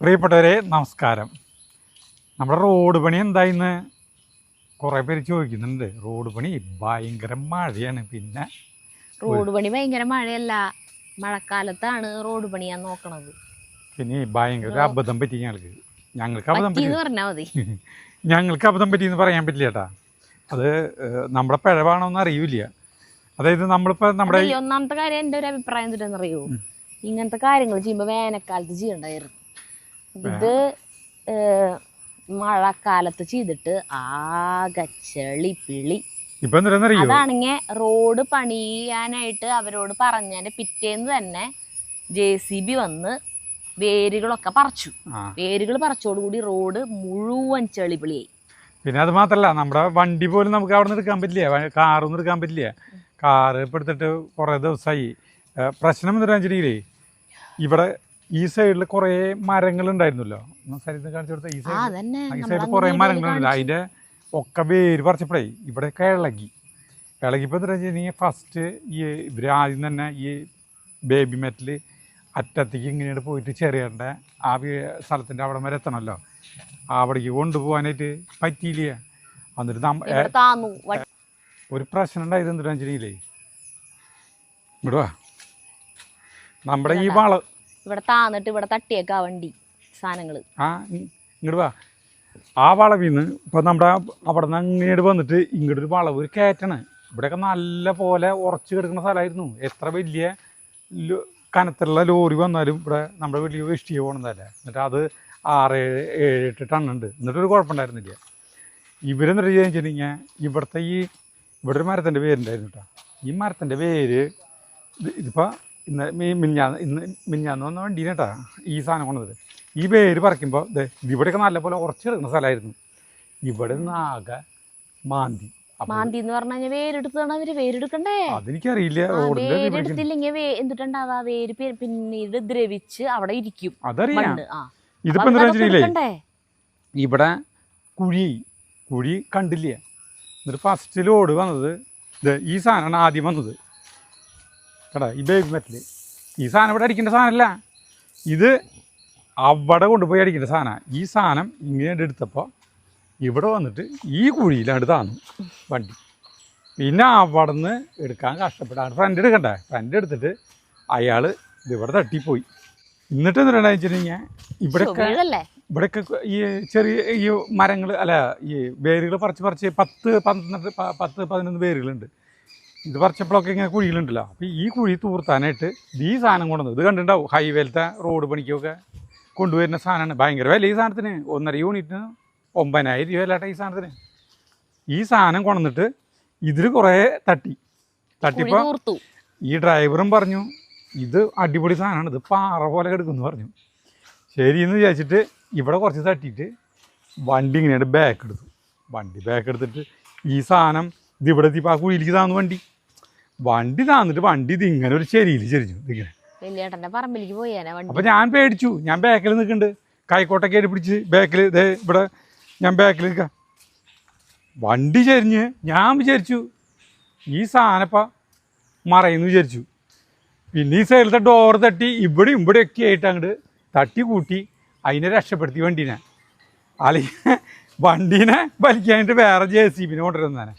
പ്രിയപ്പെട്ടവരെ നമസ്കാരം. നമ്മുടെ റോഡ് പണി എന്തായിന്ന് കുറേ പേര് ചോദിക്കുന്നുണ്ട്. റോഡ് പണി ഭയങ്കര മഴയാണ്. പിന്നെ റോഡ് പണി ഭയങ്കര മഴയല്ല, മഴക്കാലത്താണ് റോഡ് പണിയാൻ നോക്കണത്. പിന്നെ ഭയങ്കര അബദ്ധം പറ്റി ഞങ്ങൾക്ക് അബദ്ധം പറ്റി പറഞ്ഞാൽ മതി. ഞങ്ങൾക്ക് അബദ്ധം പറ്റിയെന്ന് പറയാൻ പറ്റില്ല കേട്ടാ. അത് നമ്മുടെ പിഴവാണോന്ന് അറിയില്ല. അതായത് നമ്മളിപ്പോൾ നമ്മുടെ ഒന്നാമത്തെ കാര്യം എൻ്റെ ഒരു അഭിപ്രായം എന്തിട്ടെന്നറിയോ, ഇങ്ങനത്തെ കാര്യങ്ങൾ ചെയ്യുമ്പോൾ വേനൽക്കാലത്ത് ചെയ്യണ്ടായിരുന്നു. ഇത് മഴക്കാലത്ത് ചെയ്തിട്ട് ആകെ ചെളി പിളി. അതാണെങ്കിൽ റോഡ് പണിയാനായിട്ട് അവരോട് പറഞ്ഞതിന്റെ പിറ്റേന്ന് തന്നെ JCB വന്ന് വേരുകളൊക്കെ പറിച്ചു. വേരുകൾ പറിച്ചോടുകൂടി റോഡ് മുഴുവൻ ചെളിപിളിയായി. പിന്നെ അത് മാത്രല്ല, നമ്മുടെ വണ്ടി പോലും നമുക്ക് അവിടെ നിന്ന് എടുക്കാൻ പറ്റില്ല, കാറൊന്നും എടുക്കാൻ പറ്റില്ല. കാറ് ഇപ്പം എടുത്തിട്ട് കുറേ ദിവസമായി. പ്രശ്നം എന്താ വെച്ചിട്ടുണ്ടെങ്കിലേ, ഇവിടെ ഈ സൈഡിൽ കുറേ മരങ്ങളുണ്ടായിരുന്നല്ലോ. കാണിച്ചു കൊടുത്ത ഈ സൈഡിൽ കുറേ മരങ്ങളുണ്ട്. അതിൻ്റെ ഒക്കെ വേര് പറിച്ചപ്പോഴേ ഇവിടെയൊക്കെ ഇളകിപ്പോൾ എന്താ വെച്ചിട്ടുണ്ടെങ്കിൽ ഫസ്റ്റ് ഇവർ ആദ്യം തന്നെ ഈ ബേബി മെറ്റൽ അറ്റത്തേക്ക് ഇങ്ങനെയാണ് പോയിട്ട് ചെറിയേണ്ട ആ സ്ഥലത്തിൻ്റെ അവിടെ വരെ എത്തണമല്ലോ. അവിടേക്ക് കൊണ്ടുപോകാനായിട്ട് പറ്റിയില്ല. എന്നിട്ട് ഒരു പ്രശ്നം ഉണ്ടായത് എന്താ വെച്ചിട്ടുണ്ടെങ്കിലേ, ഇവിടുവാ നമ്മുടെ ഈ ഇവിടെ താന്നിട്ട് ഇവിടെ തട്ടിയേക്കാ വണ്ടി സാധനങ്ങൾ. ഇങ്ങോട്ട് വാ. ആ വളവിൽ നിന്ന് ഇപ്പോൾ നമ്മുടെ അവിടെ നിന്ന് അങ്ങോട്ട് വന്നിട്ട് ഇങ്ങോട്ടൊരു വളവ് ഒരു കയറ്റാണ്. ഇവിടെയൊക്കെ നല്ല പോലെ ഉറച്ച് കിടക്കുന്ന സ്ഥലമായിരുന്നു. എത്ര വലിയ കനത്തുള്ള ലോറി വന്നാലും ഇവിടെ നമ്മുടെ വലിയ ഇഷ്ടിക പോകണമെന്നല്ല. എന്നിട്ട് അത് 6-7-8 ടണ്ണുണ്ട്. എന്നിട്ടൊരു കുഴപ്പമുണ്ടായിരുന്നില്ല. ഇവരെന്നിട്ട് ചോദിച്ചിട്ടുണ്ടെങ്കിൽ ഇവിടെ ഒരു മരത്തിൻ്റെ വേരുണ്ടായിരുന്നു കേട്ടോ. ഈ മരത്തിൻ്റെ വേര് ഇതിപ്പോൾ മിഞ്ഞാന്ന് വന്ന വണ്ടീനെ കേട്ടാ ഈ സാധനം കൊണ്ടത്. ഈ വേര് പറിക്കുമ്പോൾ ഇവിടെയൊക്കെ നല്ലപോലെ ഉറച്ചു കിടക്കുന്ന സ്ഥലമായിരുന്നു. ഇവിടെ നിന്ന് ആകെ മാന്തി എന്ന് പറഞ്ഞു കഴിഞ്ഞാൽ വേരെടുത്താണ് അവര് വേരെടുക്കണ്ടേ. അതെനിക്കറിയില്ല. വേരെടുത്തില്ലെങ്കിൽ എന്തിട്ടുണ്ടാവാ, വേര് പിന്നീട് ദ്രവിച്ച് അവിടെ ഇരിക്കും. അതറിയാം. ഇതിപ്പോ എന്താ വെച്ചിട്ടില്ലേ, ഇവിടെ കുഴി കണ്ടില്ല. എന്നിട്ട് ഫസ്റ്റ് ലോഡ് വന്നത് ഈ സാധനമാണ് ആദ്യം വന്നത് കേട്ടാ. ഈ ബേബി മെറ്റൽ ഈ സാധനം ഇവിടെ അടിക്കേണ്ട സാധനമല്ല, ഇത് അവിടെ കൊണ്ടുപോയി അടിക്കേണ്ട സാധനമാണ്. ഈ സാധനം ഇങ്ങനെ എടുത്തപ്പോൾ ഇവിടെ വന്നിട്ട് ഈ കുഴിയിലാണ് താന്നു വണ്ടി. പിന്നെ അവിടെ നിന്ന് എടുക്കാൻ കഷ്ടപ്പെട്ടാണ്. ഫ്രണ്ട് എടുക്കണ്ടേ, ഫ്രണ്ട് എടുത്തിട്ട് അയാൾ ഇതിവിടെ തട്ടിപ്പോയി. എന്നിട്ട് എന്തിനാണെന്ന് വെച്ചിട്ടുണ്ടെങ്കിൽ ഇവിടെയൊക്കെ ഈ ചെറിയ ഈ മരങ്ങൾ അല്ല ഈ വേരുകൾ പറിച്ച് 10-11 വേരുകളുണ്ട്. ഇത് പറിച്ചപ്പോഴൊക്കെ ഇങ്ങനെ കുഴികളുണ്ടല്ലോ. അപ്പോൾ ഈ കുഴി തൂർത്താനായിട്ട് ഈ സാധനം കൊണ്ടുവന്നത് ഇത് കണ്ടിട്ടുണ്ടാവും. ഹൈവേലത്തെ റോഡ് പണിക്കൊക്കെ കൊണ്ടുവരുന്ന സാധനമാണ്. ഭയങ്കര വില ഈ സാധനത്തിന്. 1.5 യൂണിറ്റിന് 9,000 രൂപ അല്ലാട്ടെ ഈ സാധനത്തിന്. ഈ സാധനം കൊണ്ടുവന്നിട്ട് ഇതിൽ കുറേ തട്ടിപ്പോൾ ഈ ഡ്രൈവറും പറഞ്ഞു ഇത് അടിപൊളി സാധനമാണ്, ഇത് പാറ പോലെ കിടക്കുമെന്ന് പറഞ്ഞു. ശരിയെന്ന് വിചാരിച്ചിട്ട് ഇവിടെ കുറച്ച് തട്ടിയിട്ട് വണ്ടി ഇങ്ങനെയാണ് ബാക്ക് എടുത്തിട്ട് ഈ സാധനം ഇതിവിടെ എത്തിയപ്പോൾ ആ കുഴിയിലേക്ക് താന്നു വണ്ടി താന്നിട്ട് വണ്ടി ഇതിങ്ങനെ ഒരു ചെരിയിൽ ചെരിച്ചു ഇതിങ്ങനെ. അപ്പം ഞാൻ പേടിച്ചു. ഞാൻ ബാക്കിൽ നിൽക്കുന്നുണ്ട്, കൈക്കോട്ടൊക്കെ ആയിട്ട് പിടിച്ച് ബാക്കിൽ ഇവിടെ ഞാൻ ബാക്കിൽ നിൽക്കാം. വണ്ടി ചെരിഞ്ഞ് ഞാൻ വിചാരിച്ചു ഈ സാധനപ്പം മറയെന്ന് വിചാരിച്ചു. പിന്നെ ഈ സൈഡിലത്തെ ഡോർ തട്ടി ഇവിടെയൊക്കെ ആയിട്ട് അങ്ങോട്ട് തട്ടി കൂട്ടി അതിനെ രക്ഷപ്പെടുത്തി വണ്ടീനെ. അല്ലെങ്കിൽ വണ്ടീനെ വലിക്കാനായിട്ട് വേറെ JCB കൊണ്ടുവരുന്നതാണ്.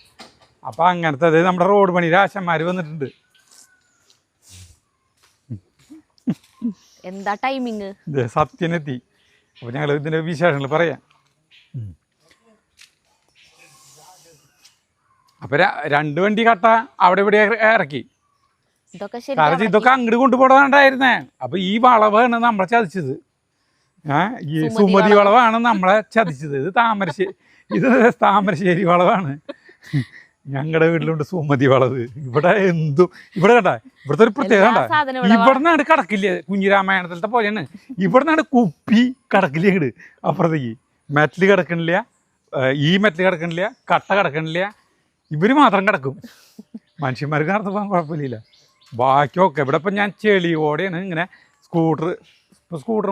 അപ്പം അങ്ങനത്തെ അതായത് നമ്മുടെ റോഡ് പണി രാശന്മാർ വന്നിട്ടുണ്ട്. എന്താ ടൈമിങ് സത്യനെത്തി. അപ്പോൾ ഞങ്ങൾ ഇതിൻ്റെ വിശേഷങ്ങൾ പറയാം. അപ്പം 2 വണ്ടി കട്ട അവിടെ ഇവിടെ ഇറക്കി. കാരണം ഇതൊക്കെ അങ്ങോട്ട് കൊണ്ടുപോകണ്ടായിരുന്നേ. അപ്പം ഈ വളവാണ് നമ്മളെ ചതിച്ചത്. ഈ സുമതി വളവാണ് നമ്മളെ ചതിച്ചത്. ഇത് താമരശ്ശേരി വളവാണ്. ഞങ്ങളുടെ വീട്ടിലുണ്ട് സുമതി വളവ്. ഇവിടെ കണ്ട ഇവിടുത്തെ ഒരു പ്രത്യേകത കണ്ട, ഇവിടെ നിന്നാണ് കടക്കില്ല. കുഞ്ഞിരാമായണത്തിലത്തെ പോലെയാണ്. ഇവിടെ നിന്നാണ് കുപ്പി കടക്കില്ല. ഇങ്ങോട്ട് അപ്പുറത്തേക്ക് മെറ്റൽ കിടക്കണില്ല, ഈ മെറ്റൽ കിടക്കണില്ല, കട്ട കിടക്കണില്ല. ഇവർ മാത്രം കിടക്കും. മനുഷ്യന്മാർക്ക് നടന്നു പോകാൻ കുഴപ്പമില്ല. ബാക്കിയൊക്കെ ഇവിടെ ഇപ്പം ഞാൻ ചെളിയോടെയാണ് ഇങ്ങനെ സ്കൂട്ടർ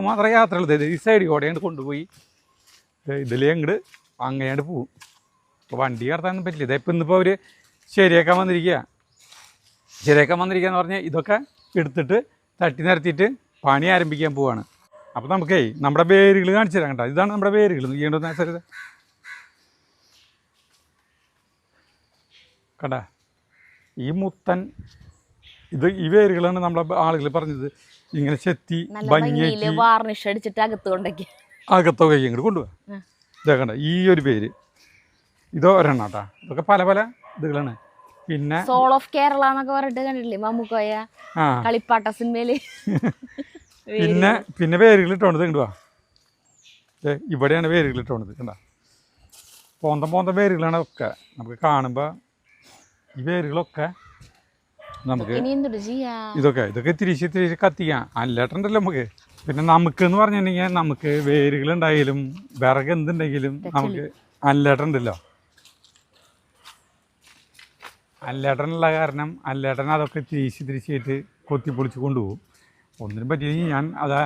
മാത്രമേ യാത്രയുള്ളത്. ഈ സൈഡിൽ കൂടെയാണ് കൊണ്ടുപോയി ഇതിൽ അങ്ങോട്ട് അങ്ങനെയാണ്ട് പോവും. ഇപ്പോൾ വണ്ടി കടത്താനൊന്നും പറ്റില്ല. ഇതായിപ്പോൾ ഇന്നിപ്പോൾ അവർ ശരിയാക്കാൻ വന്നിരിക്കുകയെന്ന് പറഞ്ഞാൽ ഇതൊക്കെ എടുത്തിട്ട് തട്ടി നിരത്തിയിട്ട് പണി ആരംഭിക്കാൻ പോവാണ്. അപ്പോൾ നമുക്കേ നമ്മുടെ വേരുകൾ കാണിച്ചു തരാം കേട്ടോ. ഇതാണ് നമ്മുടെ വേരുകൾ ചെയ്യേണ്ടതെന്ന് വെച്ചാൽ കണ്ടാ ഈ മുത്തൻ ഈ വേരുകളാണ് നമ്മളെ ആളുകൾ പറഞ്ഞത് ഇങ്ങനെ ചെത്തി ഭംഗിയാക്കി വാർണിഷ് അടിച്ചിട്ട് അകത്തൊക്കെ ഇങ്ങോട്ട് കൊണ്ടുപോകാം. ഇതാ കണ്ട ഈ ഒരു പേര് ഇതോ ഒരെണ്ണം കേട്ടോ. ഇതൊക്കെ പല പല ഇതുകളാണ്. പിന്നെ സോൾ ഓഫ് കേരള എന്നൊക്കെ പറഞ്ഞിട്ട് കണ്ടിട്ടില്ലേ മമ്മൂക്കോയ കളിപ്പാട്ട സിനിമയില്. പിന്നെ വേരുകൾ ഇട്ടോണത് ഇങ്ങോട്ട് വാ. ഇവിടെയാണ് വേരുകൾ ഇട്ടോണത് കണ്ട. പോന്തം വേരുകളാണ് ഒക്കെ. നമുക്ക് കാണുമ്പോൾ ഈ വേരുകളൊക്കെ നമുക്ക് ഇതൊക്കെ തിരിച്ച് കത്തിക്കാം. അല്ലാട്ടുണ്ടല്ലോ നമുക്ക്. പിന്നെ നമുക്ക് എന്ന് പറഞ്ഞിട്ടുണ്ടെങ്കിൽ നമുക്ക് വേരുകളുണ്ടായാലും വിറക് എന്തുണ്ടെങ്കിലും നമുക്ക് അല്ലേട്ടനുണ്ടല്ലോ. അല്ലേട്ടനുള്ള കാരണം അല്ലേട്ടൻ അതൊക്കെ തിരിച്ചിട്ട് കൊത്തിപ്പൊളിച്ച് കൊണ്ടുപോകും. ഒന്നിനും പറ്റിയെങ്കിൽ ഞാൻ അത്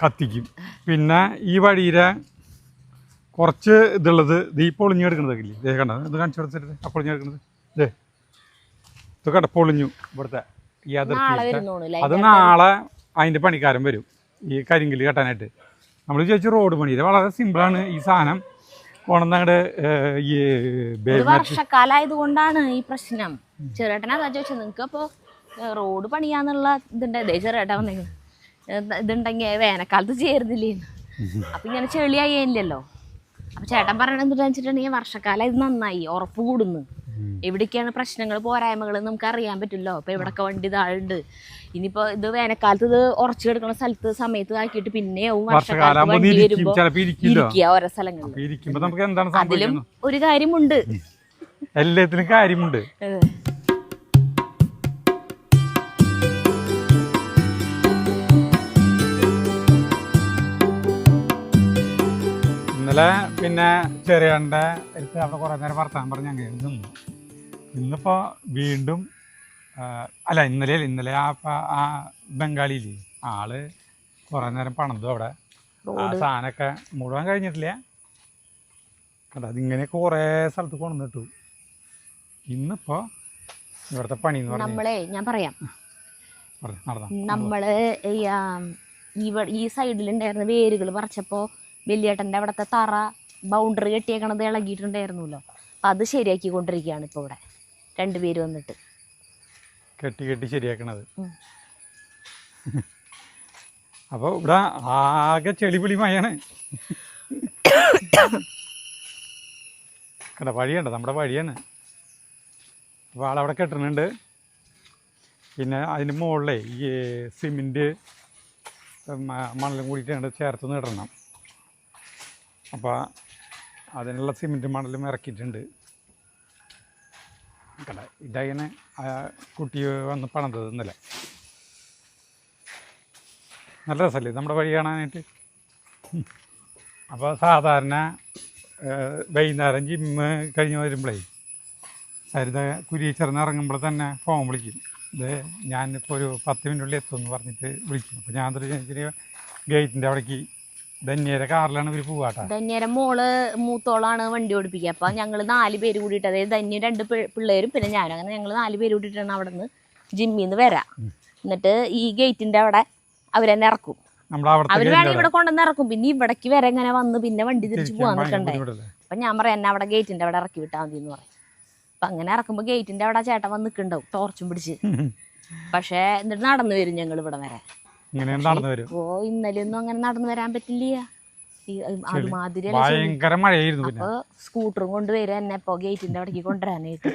കത്തിക്കും. പിന്നെ ഈ വഴിയിലെ കുറച്ച് ഇതുള്ളത് ഈ പൊളിഞ്ഞെടുക്കണതൊക്കെ ഇല്ലേ, ഇതേ കണ്ടത് ഇത് കാണിച്ചു കൊടുത്തിട്ട് ആ പൊളിഞ്ഞെടുക്കണത് ഇത് കണ്ട പൊളിഞ്ഞു. ഇവിടുത്തെ ഈ അതിർത്തി അത് നാളെ അതിൻ്റെ പണിക്കാരൻ വരും ഈ കരിങ്കല്ല് കെട്ടാനായിട്ട്. നമ്മൾ ചോദിച്ചു റോഡ് പണി ഇത് വളരെ സിമ്പിളാണ്. ഈ സാധനം കൊണ്ടങ്ങട് ഈ വർഷക്കാലായത് കൊണ്ടാണ് ഈ പ്രശ്നം. ചെറുട്ടനാ ചോദിച്ചത് നിങ്ങൾക്ക് അപ്പോൾ റോഡ് പണിയാന്നുള്ള ഇതുണ്ട്. ചെറുട്ട വന്നേക്കണ് ഇതുണ്ടെങ്കിൽ വേനൽക്കാലത്ത് ചേരുന്നില്ലേന്ന്. അപ്പം ഇങ്ങനെ ചെളിയായില്ലല്ലോ. അപ്പം ചേട്ടൻ പറയണത് എന്താ വെച്ചിട്ടുണ്ടെങ്കിൽ വർഷക്കാലം ഇത് നന്നായി ഉറപ്പ് കൂടുന്നു. എവിടേക്കാണ് പ്രശ്നങ്ങൾ പോരായ്മകൾ നമുക്ക് അറിയാൻ പറ്റില്ലോ. ഇപ്പം എവിടെയൊക്കെ വണ്ടി താഴുണ്ട്. ഇനിയിപ്പോൾ ഇത് വേനൽക്കാലത്ത് ഇത് ഉറച്ചു കിടക്കുന്ന സ്ഥലത്ത് സമയത്ത് ആക്കിയിട്ട് പിന്നെയാവും വർഷക്കാലത്ത് വണ്ടി വരുമ്പോൾ ഇരിക്കുക ഓരോ സ്ഥലങ്ങളിൽ. അതിലും ഒരു കാര്യമുണ്ട്, എല്ലാത്തിനും കാര്യമുണ്ട്. ഇന്നലെ പിന്നെ ചെറിയൻ്റെ അടുത്ത് അവിടെ കുറേ നേരം വർത്താനം പറഞ്ഞ് അങ്ങനെ നിന്നു. ഇന്നിപ്പോൾ വീണ്ടും ഇന്നലെ ആ ബംഗാളിയിൽ ആള് കുറേ നേരം പണിതു അവിടെ. ആ സാധനമൊക്കെ മുഴുവൻ കഴിഞ്ഞിട്ടില്ല കേട്ടോ. അതിങ്ങനെ കുറേ സ്ഥലത്ത് കൊണ്ടുവന്നിട്ടു. ഇന്നിപ്പോൾ ഇവിടുത്തെ പണി എന്ന് പറഞ്ഞാൽ ഞാൻ പറയാം, നമ്മള് ഈ സൈഡിലുണ്ടായിരുന്ന വേരുകൾ പറിച്ചപ്പോൾ വലിയേട്ടൻ്റെ അവിടുത്തെ തറ ബൗണ്ടറി കെട്ടിയേക്കണത് ഇളകിയിട്ടുണ്ടായിരുന്നല്ലോ. അപ്പം അത് ശരിയാക്കിക്കൊണ്ടിരിക്കുകയാണ് ഇപ്പോൾ ഇവിടെ രണ്ടുപേര് വന്നിട്ട് കെട്ടി ശരിയാക്കണത്. അപ്പോൾ ഇവിടെ ആകെ ചെളിപിളിമയാണ് കണ്ട. വഴിയുണ്ട്, നമ്മുടെ വഴിയാണ്. അപ്പോൾ ആളവിടെ കെട്ടുന്നുണ്ട്. പിന്നെ അതിന് മുകളിലേ ഈ സിമെൻറ്റ് മണലും കൂടിയിട്ട് ചേർത്ത് ഇടണം. അപ്പോൾ അതിനുള്ള സിമെൻറ്റ് മണലും ഇറക്കിയിട്ടുണ്ട് കണ്ട. ഇതങ്ങനെ കുട്ടി വന്ന് പണിതത് ഇന്നലെ. നല്ല രസമല്ലേ നമ്മുടെ വഴി കാണാനായിട്ട്. അപ്പോൾ സാധാരണ വൈകുന്നേരം ജിമ്മ് കഴിഞ്ഞ് വരുമ്പോഴേ സരിത കുരിച്ചെറിഞ്ഞ് ഇറങ്ങുമ്പോൾ തന്നെ ഫോൺ വിളിക്കും. ഇത് ഞാനിപ്പോൾ ഒരു 10 മിനിറ്റുള്ളിൽ എത്തുമെന്ന് പറഞ്ഞിട്ട് വിളിക്കും. അപ്പോൾ ഞാൻ ചെറിയ ഗേറ്റിൻ്റെ അവിടേക്ക് ധന്യയുടെ കാറിലാണ് ഇവർ പോവാട്ടോ. ധന്യയുടെ മോള് മൂത്തോളാണ് വണ്ടി ഓടിപ്പിക്കുക. അപ്പം ഞങ്ങൾ 4 പേര് കൂടിയിട്ട്, അതായത് ധന്യ 2 പിള്ളേരും പിന്നെ ഞാനും, അങ്ങനെ ഞങ്ങൾ 4 പേര് കൂടിയിട്ടാണ് അവിടെ നിന്ന് ജിമ്മിൽ നിന്ന് വരാം. എന്നിട്ട് ഈ ഗേറ്റിൻ്റെ അവിടെ അവരെന്നെ ഇറക്കും. അവർ വേണമെങ്കിൽ ഇവിടെ കൊണ്ടുവന്ന് ഇറക്കും. പിന്നെ ഇവിടേക്ക് വരെ ഇങ്ങനെ വന്ന് പിന്നെ വണ്ടി തിരിച്ച് പോകാൻ നിൽക്കണ്ടേ. അപ്പം ഞാൻ പറയാം എന്നെ അവിടെ ഗേറ്റിൻ്റെ അവിടെ ഇറക്കി വിട്ടാൽ മതി എന്ന് പറയും. അപ്പം അങ്ങനെ ഇറക്കുമ്പോൾ ഗേറ്റിൻ്റെ അവിടെ ചേട്ടൻ വന്ന് നിൽക്കുന്നുണ്ടാവും ടോർച്ചും പിടിച്ച്. പക്ഷേ എന്നിട്ട് നടന്നു വരും ഞങ്ങൾ ഇവിടെ വരെ. ഓ ഇന്നലെയൊന്നും അങ്ങനെ നടന്നു വരാൻ പറ്റില്ല, അതുമാതിരി. അപ്പൊ സ്കൂട്ടറും കൊണ്ടുവരും എന്നെ ഇപ്പൊ ഗേറ്റിന്റെ അവിടേക്ക് കൊണ്ടുവരാനായിട്ട്.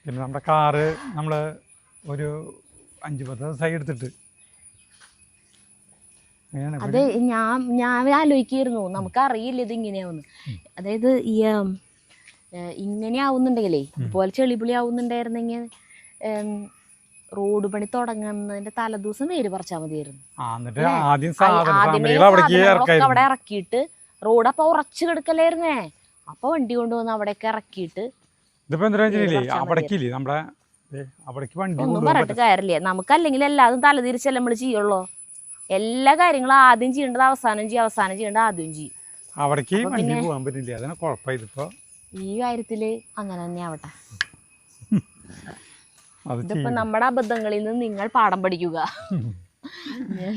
പിന്നെ നമ്മുടെ കാറ് നമ്മള് ഒരു 5-10 ദിവസമായി എടുത്തിട്ട്. അതെ, ഞാൻ ആലോചിക്കായിരുന്നു, നമുക്കറിയില്ല ഇത് ഇങ്ങനെയാവുന്നു. അതായത് ഈ ഇങ്ങനെ ആവുന്നുണ്ടെങ്കിലേ, ഇതുപോലെ ചെളിപിളി ആവുന്നുണ്ടായിരുന്നെങ്കിൽ റോഡ് പണി തുടങ്ങുന്നതിന്റെ തലേദിവസം വേര് പറിച്ചാൽ മതിയായിരുന്നു. അവിടെ ഇറക്കിയിട്ട് റോഡ് അപ്പൊ ഉറച്ചു കിടക്കലായിരുന്നേ. അപ്പൊ വണ്ടി കൊണ്ടുവന്ന് അവിടെയൊക്കെ ഇറക്കിയിട്ട് ഒന്നും പറഞ്ഞിട്ട് കാര്യമില്ല. നമുക്കല്ലെങ്കിൽ എല്ലാതും തലതിരിച്ചല്ലേ നമ്മൾ ചെയ്യുള്ളൂ. എല്ലാ കാര്യങ്ങളും ആദ്യം ചെയ്യേണ്ടത് അവസാനം ചെയ്യും, അവസാനം ചെയ്യേണ്ടത് ആദ്യം ചെയ്യും. ഈ കാര്യത്തില് അങ്ങനെ തന്നെ ആവട്ടെ. അത് ഇതിപ്പോ നമ്മുടെ അബദ്ധങ്ങളിൽ നിന്ന് നിങ്ങൾ പാഠം പഠിക്കുക.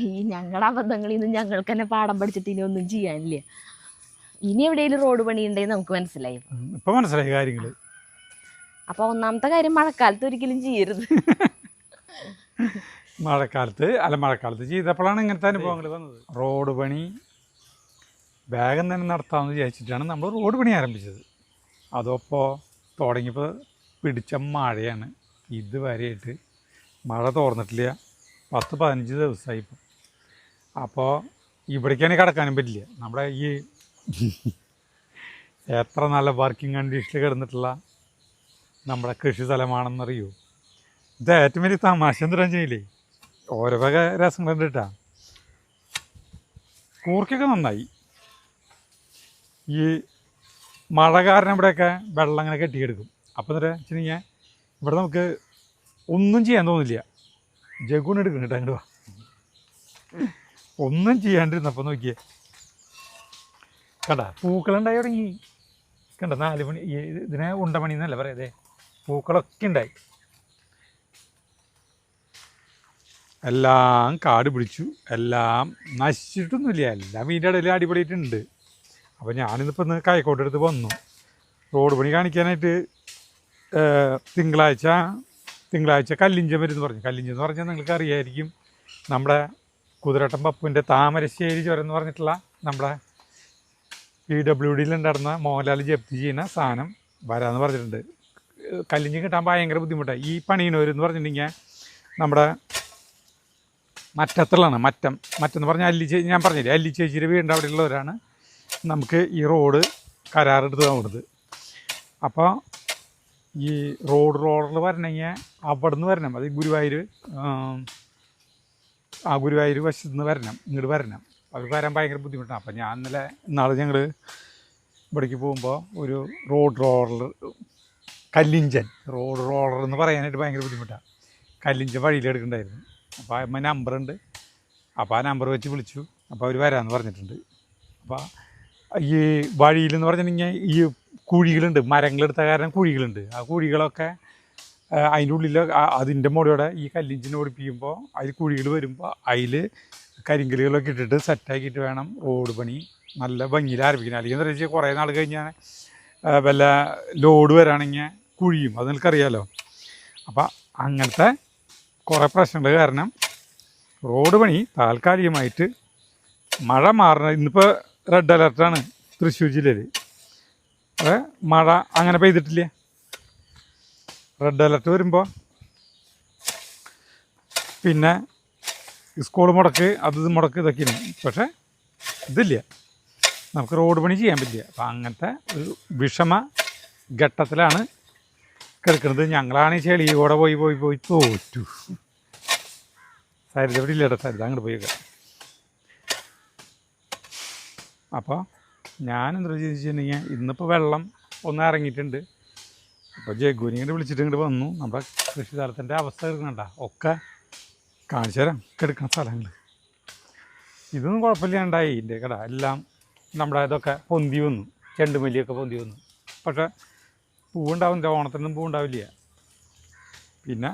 ഈ ഞങ്ങളുടെ അബദ്ധങ്ങളിൽ നിന്ന് ഞങ്ങൾക്ക് തന്നെ പാഠം പഠിച്ചിട്ട് ഇനി ഒന്നും ചെയ്യാനില്ല. ഇനി എവിടെയെങ്കിലും റോഡ് പണി ഉണ്ടെങ്കിൽ നമുക്ക് മനസ്സിലായി. ഇപ്പൊ മനസ്സിലായി കാര്യങ്ങൾ. അപ്പൊ ഒന്നാമത്തെ കാര്യം മഴക്കാലത്ത് ഒരിക്കലും ചെയ്യരുത്. മഴക്കാലത്ത് ചെയ്തപ്പോഴാണ് ഇങ്ങനത്തെ അനുഭവങ്ങൾ വന്നത്. റോഡ് പണി വേഗം തന്നെ നടത്താമെന്ന് വിചാരിച്ചിട്ടാണ് നമ്മൾ റോഡ് പണി ആരംഭിച്ചത്. അതപ്പോൾ തുടങ്ങിയപ്പോൾ പിടിച്ച മഴയാണ്. ഇതുവരെയായിട്ട് മഴ തോർന്നിട്ടില്ല. 10-15 ദിവസമായി ഇപ്പം. അപ്പോൾ ഇവിടേക്കാണെങ്കിൽ കിടക്കാനും പറ്റില്ല. നമ്മുടെ ഈ എത്ര നല്ല വർക്കിംഗ് കണ്ടീഷനിൽ കിടന്നിട്ടുള്ള നമ്മുടെ കൃഷി സ്ഥലമാണെന്നറിയോ. ഇത് ഏറ്റവും വലിയ തമാശ എന്തിനാ ചെയ്യില്ലേ, ഓരോ വക രസങ്ങൾ കണ്ടിട്ടാ. കൂർക്കൊക്കെ നന്നായി. ഈ മഴ കാരണം ഇവിടെയൊക്കെ വെള്ളം ഇങ്ങനെ കെട്ടിയെടുക്കും. അപ്പോൾ എന്താ വെച്ചിട്ടുണ്ടെങ്കിൽ ഇവിടെ നമുക്ക് ഒന്നും ചെയ്യാൻ തോന്നില്ല. ജഗുൺ എടുക്കണം കേട്ടോ, അങ്ങോട്ട് വാ. ഒന്നും ചെയ്യാണ്ടിരുന്നപ്പോൾ നോക്കിയേ കണ്ട പൂക്കളുണ്ടായി തുടങ്ങി. കണ്ട 4 മണി ഇതിനെ ഉണ്ടമണി എന്നല്ല പറയാതെ, പൂക്കളൊക്കെ ഉണ്ടായി. എല്ലാം കാട് പിടിച്ചു, എല്ലാം നശിച്ചിട്ടൊന്നുമില്ല. എല്ലാം വീടിൻ്റെ ഇടയിൽ അടിപൊളിയായിട്ടുണ്ട്. അപ്പോൾ ഞാനിന്നിപ്പോൾ ഇന്ന് കൈക്കോട്ടെടുത്ത് വന്നു റോഡ് പണി കാണിക്കാനായിട്ട്. തിങ്കളാഴ്ച കല്ലിഞ്ചം വരുമെന്ന് പറഞ്ഞു. കല്ലിഞ്ചം എന്ന് പറഞ്ഞാൽ നിങ്ങൾക്ക് അറിയായിരിക്കും, നമ്മുടെ കുതിരട്ടം പപ്പുവിൻ്റെ താമരശ്ശേരി ചുരം എന്ന് പറഞ്ഞിട്ടുള്ള നമ്മുടെ PWDയിൽ നടന്ന മോഹൻലാൽ ജപ്തി ചെയ്യുന്ന സാധനം വരാമെന്ന് പറഞ്ഞിട്ടുണ്ട്. കല്ലിഞ്ചം കിട്ടാൻ ഭയങ്കര ബുദ്ധിമുട്ടാണ്. ഈ പണിയണവരെന്ന് പറഞ്ഞിട്ടുണ്ടെങ്കിൽ നമ്മുടെ മറ്റത്തുള്ളതാണ്. മറ്റെന്ന് പറഞ്ഞാൽ ഞാൻ പറഞ്ഞില്ലേ, ചേച്ചിയുടെ വീടിൻ്റെ അവിടെ ഉള്ളവരാണ് നമുക്ക് ഈ റോഡ് കരാറെടുത്ത് തന്നത്. അപ്പോൾ ഈ റോഡറിൽ വരണമെങ്കിൽ അവിടെ നിന്ന് വരണം. അത് ഗുരുവായൂർ വശത്ത് നിന്ന് വരണം, ഇങ്ങോട്ട് വരണം. അത് വരാൻ ഭയങ്കര ബുദ്ധിമുട്ടാണ്. അപ്പോൾ ഞാൻ ഇന്നാൾ ഞങ്ങൾ ഇവിടേക്ക് പോകുമ്പോൾ ഒരു റോഡ് റോളർ എന്ന് പറയാനായിട്ട് ഭയങ്കര ബുദ്ധിമുട്ടാണ്. കല്ലിഞ്ചൻ വഴിയിലെടുക്കണ്ടായിരുന്നു. അപ്പോൾ അമ്മ നമ്പറുണ്ട്. അപ്പോൾ ആ നമ്പർ വെച്ച് വിളിച്ചു. അപ്പോൾ അവർ വരാമെന്ന് പറഞ്ഞിട്ടുണ്ട്. അപ്പോൾ ഈ വഴിയിലെന്ന് പറഞ്ഞിട്ടുണ്ടെങ്കിൽ ഈ കുഴികളുണ്ട്, മരങ്ങളെടുത്ത കാരണം കുഴികളുണ്ട്. ആ കുഴികളൊക്കെ അതിൻ്റെ ഉള്ളിൽ അതിൻ്റെ മുകളിലൂടെ ഈ കല്ലിഞ്ചിനെ ഓടിപ്പിക്കുമ്പോൾ അതിൽ കുഴികൾ വരുമ്പോൾ അതിൽ കരിങ്കലുകളൊക്കെ ഇട്ടിട്ട് സെറ്റാക്കിയിട്ട് വേണം റോഡ് പണി നല്ല ഭംഗിയിൽ ആരംഭിക്കണം. അല്ലെങ്കിൽ എന്താ വെച്ചാൽ കുറേ നാൾ കഴിഞ്ഞാൽ വല്ല ലോഡ് വരാണെങ്കിൽ കുഴിയും, അത് നിങ്ങൾക്കറിയാമല്ലോ. അപ്പോൾ അങ്ങനത്തെ കുറേ പ്രശ്നങ്ങൾ കാരണം റോഡ് പണി താൽക്കാലികമായിട്ട് മഴ മാറണം. ഇന്നിപ്പോൾ റെഡ് അലർട്ടാണ് തൃശ്ശൂർ ജില്ലയിൽ. മഴ അങ്ങനെ പെയ്തിട്ടില്ല. റെഡ് അലർട്ട് വരുമ്പോൾ പിന്നെ സ്കൂൾ മുടക്ക് അത് മുടക്ക് ഇതൊക്കെയാണ്. പക്ഷേ ഇതില്ല, നമുക്ക് റോഡ് പണി ചെയ്യാൻ പറ്റില്ല. അപ്പം അങ്ങനത്തെ ഒരു വിഷമ ഘട്ടത്തിലാണ് കിടക്കുന്നത്. ഞങ്ങളാണ് ഈ ചെളി കൂടെ പോയി തോറ്റു. സരിത ഇവിടെ ഇല്ലേട്ടാ, സരിത അങ്ങോട്ട് പോയേക്കാം. അപ്പോൾ ഞാനെന്താ ചോദിച്ചിട്ടുണ്ടെങ്കിൽ ഇന്നിപ്പോൾ വെള്ളം ഒന്ന് ഇറങ്ങിയിട്ടുണ്ട്. അപ്പോൾ ജഗുവിനെ ഇങ്ങോട്ട് വിളിച്ചിട്ട് ഇങ്ങോട്ട് വന്നു. നമ്മുടെ കൃഷി സ്ഥലത്തിൻ്റെ അവസ്ഥ എടുക്കണ്ട, ഒക്കെ കാണിച്ചു തരാം എടുക്കുന്ന സ്ഥലങ്ങൾ. ഇതൊന്നും കുഴപ്പമില്ലാണ്ടായി. ഇതിൻ്റെ കട എല്ലാം നമ്മുടെ ഇതൊക്കെ പൊന്തി വന്നു, ചെണ്ടുമല്ലിയൊക്കെ പൊന്തി വന്നു. പക്ഷേ പൂവുണ്ടാവില്ല, ഓണത്തിനൊന്നും പൂവുണ്ടാവില്ല. പിന്നെ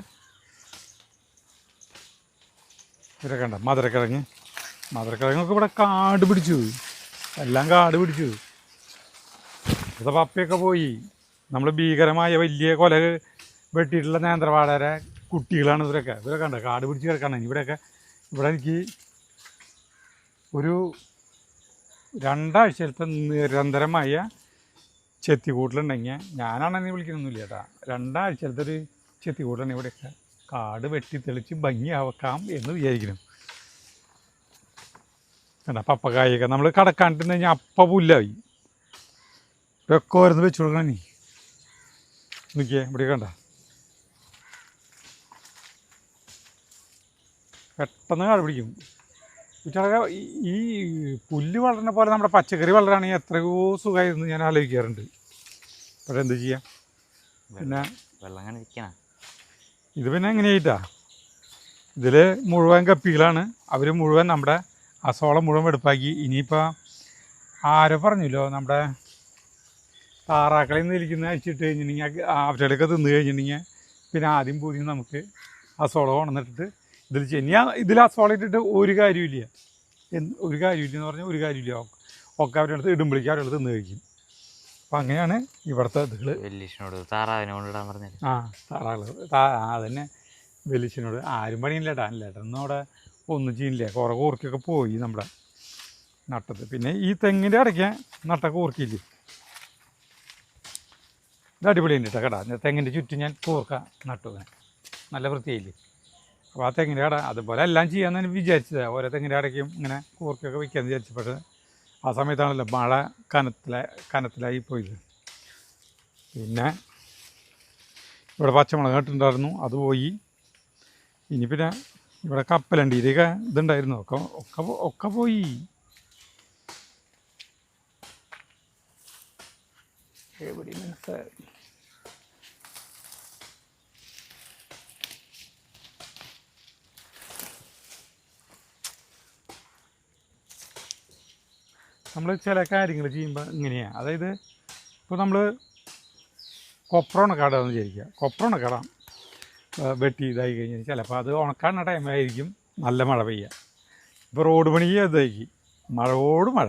ഇവരൊക്കെ ഉണ്ട മധുരക്കിഴങ്ങൊക്കെ ഇവിടെ കാട് പിടിച്ചു, എല്ലാം കാട് പിടിച്ചു. ഇവിടുത്തെ പപ്പയൊക്കെ പോയി. നമ്മൾ ഭീകരമായ വലിയ കൊല വെട്ടിയിട്ടുള്ള നേന്ത്രവാടരെ കുട്ടികളാണ് ഇവരൊക്കെ ഉണ്ട്, കാട് പിടിച്ച് കിടക്കാണ്. ഇവിടെ എനിക്ക് ഒരു 2 ആഴ്ചയിലത്തെ നിരന്തരമായ ചെത്തിക്കൂട്ടിലുണ്ടെങ്കിൽ ഞാനാണെന്നെ വിളിക്കണമെന്നില്ല ചേട്ടാ. 2 ആഴ്ചയിലത്തെ ഒരു ചെത്തിക്കൂട്ടിലാണ് ഇവിടെയൊക്കെ. കാട് വെട്ടി തെളിച്ച് ഭംഗിയാക്കാം എന്ന് വിചാരിക്കണം. കണ്ട പപ്പക്കായൊക്കെ നമ്മൾ കടക്കാണ്ടിരുന്ന് കഴിഞ്ഞാൽ അപ്പം പുല്ലായി. ഇതൊക്കെ ഓരോന്ന് വെച്ച് കൊടുക്കണം. നീ നോക്കിയേ, ഇവിടെ കണ്ട പെട്ടെന്ന് കാട് പിടിക്കും. കുട്ടികളൊക്കെ ഈ പുല്ല് വളരുന്ന പോലെ നമ്മുടെ പച്ചക്കറി വളരുകയാണെങ്കിൽ എത്രയോ സുഖമായിരുന്നു ഞാൻ ആലോചിക്കാറുണ്ട്. പക്ഷെ എന്ത് ചെയ്യാം, പിന്നെ വെള്ളം ഇത് പിന്നെ എങ്ങനെയായിട്ടാ, ഇതിൽ മുഴുവൻ കപ്പികളാണ്. അവർ മുഴുവൻ നമ്മുടെ അസോളം മുഴുവൻ എടുപ്പാക്കി. ഇനിയിപ്പോൾ ആരോ പറഞ്ഞല്ലോ, നമ്മുടെ താറാക്കളയിൽ നിന്ന് ഇരിക്കുന്ന അഴിച്ചിട്ട് കഴിഞ്ഞിട്ടുണ്ടെങ്കിൽ അവരുടെയൊക്കെ തിന്ന് കഴിഞ്ഞിട്ടുണ്ടെങ്കിൽ പിന്നെ ആദ്യം പൂതി നമുക്ക് അസോള കൊണ്ടുവന്നിട്ട് ഇതിൽ ഇനി ഇതിൽ അസോള ഇട്ടിട്ട് ഒരു കാര്യമില്ല, ഒരു കാര്യമില്ല എന്ന് പറഞ്ഞാൽ ഒരു കാര്യമില്ല. ഒക്കെ അവരുടെ അടുത്ത് ഇടുമ്പോഴേക്കും അവരുടെ അടുത്ത് തിന്ന് കഴിക്കും. അപ്പം അങ്ങനെയാണ് ഇവിടുത്തെ ഇതുകൾ. താറാള് അതന്നെ വലിയച്ഛനോട് ആരും പണിയില്ല. ലേട്ടനൊന്നും അവിടെ ഒന്നും ചെയ്യില്ല. കുറേ കൂർക്കൊക്കെ പോയി നമ്മുടെ നട്ടത്. പിന്നെ ഈ തെങ്ങിൻ്റെ ഇടയ്ക്ക് നട്ട കൂർക്കില്ലേ, ഇത് അടിപൊളിയുണ്ട് കേട്ടോ കട. തെങ്ങിൻ്റെ ചുറ്റും ഞാൻ കൂർക്ക നട്ടു, നല്ല വൃത്തിയായില്ലേ. അപ്പോൾ ആ തെങ്ങിൻ്റെ കട അതുപോലെ എല്ലാം ചെയ്യാമെന്നാണ് വിചാരിച്ചത്. ഓരോ തെങ്ങിൻ്റെ ഇടയ്ക്കും ഇങ്ങനെ കൂർക്കൊക്കെ വയ്ക്കാമെന്ന് വിചാരിച്ചു. പക്ഷേ ആ സമയത്താണല്ലോ മഴ കനത്തിലായി പോയത്. പിന്നെ ഇവിടെ പച്ചമുളക് നട്ടിട്ടുണ്ടായിരുന്നു, അത് പോയി. ഇനി പിന്നെ ഇവിടെ കപ്പലണ്ടിയിലേക്ക് ഇതുണ്ടായിരുന്നു, ഒക്കെ പോയി. എവിടെ മനസ്സിലായി. നമ്മൾ ചില കാര്യങ്ങൾ ചെയ്യുമ്പോൾ ഇങ്ങനെയാണ്. അതായത് ഇപ്പോൾ നമ്മൾ കൊപ്ര ഉണക്കാടാന്ന് വിചാരിക്കുക. കൊപ്ര ഉണക്കാടാം വെട്ടി ഇതായി കഴിഞ്ഞാൽ ചിലപ്പോൾ അത് ഉണക്കാനുള്ള ടൈമായിരിക്കും നല്ല മഴ പെയ്യുക. ഇപ്പോൾ റോഡ് പണി ഇതാക്കി മഴയോട് മഴ.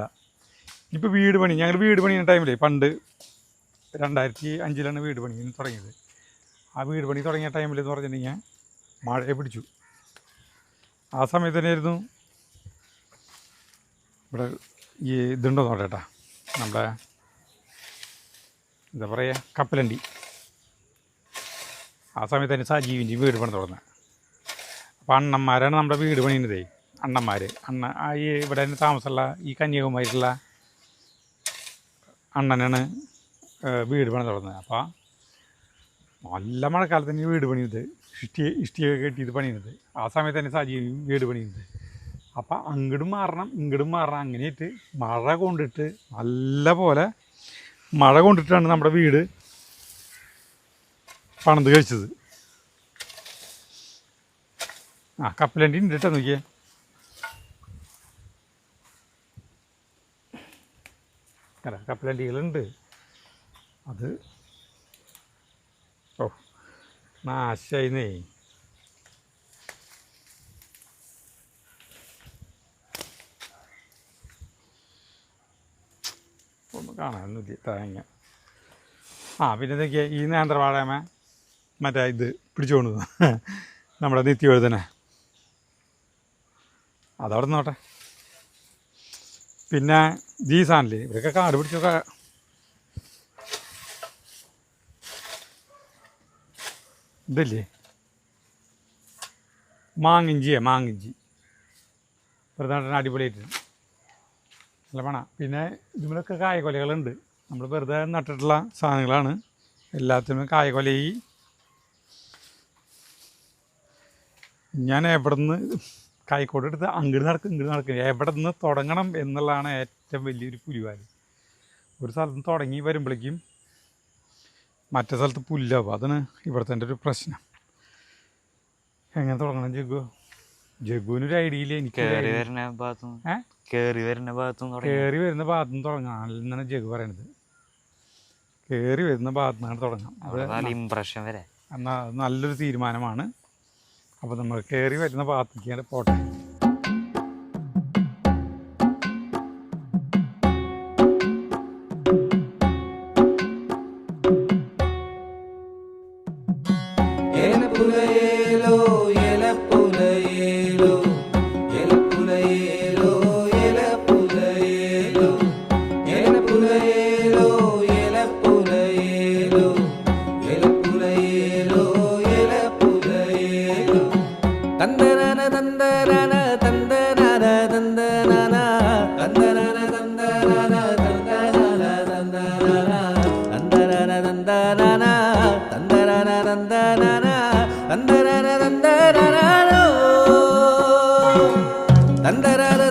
ഇപ്പോൾ വീട് പണി, ഞങ്ങൾ വീട് പണിയുന്ന ടൈമിലേ പണ്ട് 2005 വീട് പണി തുടങ്ങിയത്. ആ വീട് പണി തുടങ്ങിയ ടൈമിൽ എന്ന് പറഞ്ഞിട്ടുണ്ടെങ്കിൽ മഴയെ പിടിച്ചു. ആ സമയത്ത് തന്നെയായിരുന്നു ഇവിടെ ഈ ഇതുണ്ടോ നോട്ടേട്ടാ, നമ്മുടെ എന്താ പറയുക, കപ്പലണ്ടി. ആ സമയത്ത് തന്നെ സജീവിൻ്റെയും വീട് പണി തുടങ്ങുന്നത്. അപ്പോൾ അണ്ണന്മാരാണ് നമ്മുടെ വീട് പണിയുന്നതേ. അണ്ണന്മാർ ഈ ഇവിടെ തന്നെ താമസമുള്ള ഈ കന്യാകുമാരിയിലുള്ള അണ്ണനാണ് വീട് പണി തുടങ്ങുന്നത്. അപ്പോൾ നല്ല മഴക്കാലത്ത് തന്നെ വീട് പണിയുന്നത്, ഇഷ്ടിയൊക്കെ കെട്ടിയത് പണിയുന്നത്. ആ സമയത്ത് തന്നെ സജീവി വീട് പണിയുന്നത്. അപ്പം അങ്ങോട്ടും മാറണം ഇങ്ങോട്ടും മാറണം, അങ്ങനെയായിട്ട് മഴ കൊണ്ടിട്ട് നല്ല പോലെ മഴ കൊണ്ടിട്ടാണ് നമ്മുടെ വീട് പണിത് കഴിച്ചത്. കപ്പലണ്ടി ഉണ്ട് കേട്ടോ, നോക്കിയേ. അല്ല കപ്പലണ്ടികളുണ്ട്. അത് നാശായിന്നേ. ഒന്നും കാണാനൊന്നുമില്ല തേങ്ങ. പിന്നെ എന്തൊക്കെയാ ഈ നേന്ത്രവാഴമ മറ്റേ ഇത് പിടിച്ചുകൊണ്ട് നമ്മുടെ നിത്യവഴുതനെ അതവിടെ നിന്നോട്ടെ. പിന്നെ ജീസാനില്ലേ, ഇവരൊക്കെ കാട് പിടിച്ചൊക്കെ ഇതില്ലേ മാങ്ങിഞ്ചി വെറുതെ അടിപൊളിയായിട്ട് നല്ല പണ. പിന്നെ ഇതിലൊക്കെ കായക്കൊലകളുണ്ട്. നമ്മൾ വെറുതെ നട്ടിട്ടുള്ള സാധനങ്ങളാണ്. എല്ലാത്തിനും കായക്കൊലയി. ഞാൻ എവിടെ നിന്ന് കായ്ക്കോട് എടുത്ത് അങ്ങോട്ട് നടക്കും എവിടെ നിന്ന് തുടങ്ങണം എന്നുള്ളതാണ് ഏറ്റവും വലിയൊരു പുലിവാല്. ഒരു സ്ഥലത്ത് നിന്ന് തുടങ്ങി വരുമ്പോഴേക്കും മറ്റേ സ്ഥലത്ത് പുല്ലാവും. അതാണ് ഇവിടുത്തെ ഒരു പ്രശ്നം. എങ്ങനെ തുടങ്ങണം ജഗ്ഗുവിനൊരു ഐഡിയ ഇല്ല. എനിക്ക് കയറി വരുന്ന ഭാഗത്തുനിന്ന് തുടങ്ങാം എന്നാണ് ജഗ്ഗു പറയണത്. കയറി വരുന്ന ഭാഗത്തു നിന്നാണ് തുടങ്ങാം. അത് ഇംപ്രഷൻ വരെ എന്നാൽ നല്ലൊരു തീരുമാനമാണ്. അപ്പോൾ നമ്മൾ കയറി വരുന്ന ഭാഗത്തേക്കാണ് പോട്ടെ. തന്തരാര